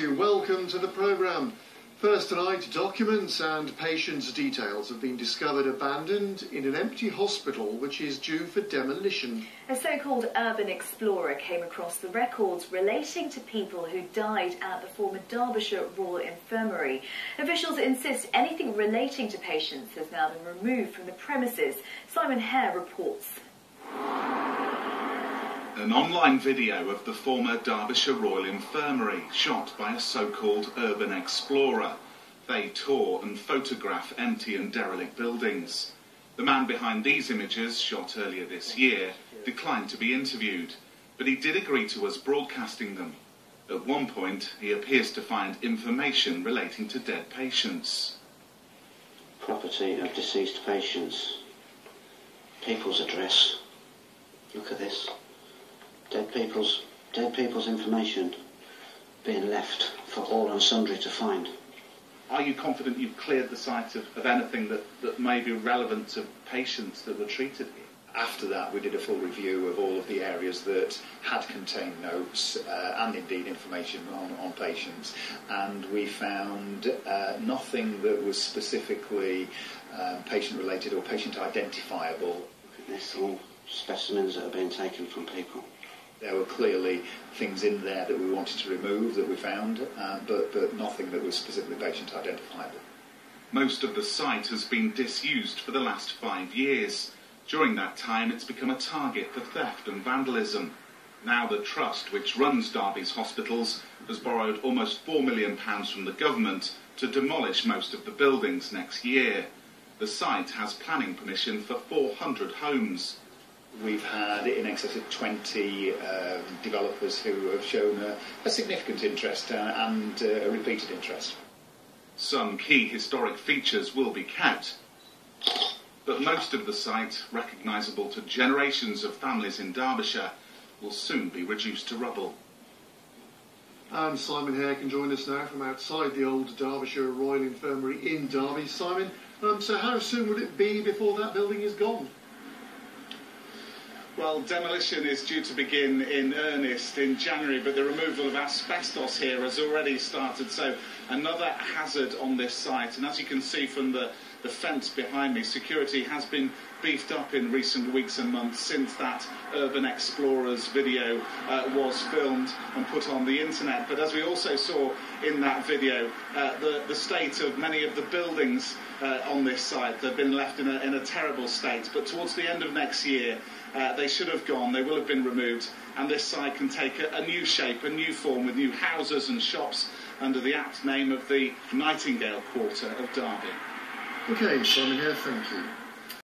Welcome to the programme. First tonight, documents and patients' details have been discovered abandoned in an empty hospital which is due for demolition. A so-called urban explorer came across the records relating to people who died at the former Derbyshire Royal Infirmary. Officials insist anything relating to patients has now been removed from the premises. Simon Hare reports. An online video of the former Derbyshire Royal Infirmary, shot by a so-called urban explorer. They tour and photograph empty and derelict buildings. The man behind these images, shot earlier this year, declined to be interviewed, but he did agree to us broadcasting them. At one point, he appears to find information relating to dead patients. Property of deceased patients. People's address. Look at this. Dead people's information being left for all and sundry to find. Are you confident you've cleared the site of anything that may be relevant to patients that were treated here? After that, we did a full review of all of the areas that had contained notes and indeed information on patients, and we found nothing that was specifically patient-related or patient-identifiable. Look at this, all specimens that are being taken from people. There were clearly things in there that we wanted to remove that we found, but nothing that was specifically patient identifiable. Most of the site has been disused for the last 5 years. During that time, it's become a target for theft and vandalism. Now the trust, which runs Derby's hospitals, has borrowed almost £4 million from the government to demolish most of the buildings next year. The site has planning permission for 400 homes. We've had in excess of 20 developers who have shown a significant interest and a repeated interest. Some key historic features will be kept, but most of the site, recognisable to generations of families in Derbyshire, will soon be reduced to rubble. And Simon Hare can join us now from outside the old Derbyshire Royal Infirmary in Derby. Simon, so how soon will it be before that building is gone? Well, demolition is due to begin in earnest in January, but the removal of asbestos here has already started, so another hazard on this site. And as you can see from the fence behind me, security has been beefed up in recent weeks and months since that Urban Explorer's video was filmed and put on the internet. But as we also saw in that video, the state of many of the buildings on this site, they've been left in a terrible state. But towards the end of next year, they should have gone, they will have been removed, and this site can take a new shape, a new form, with new houses and shops under the apt name of the Nightingale Quarter of Derby. OK, Simon here, thank you.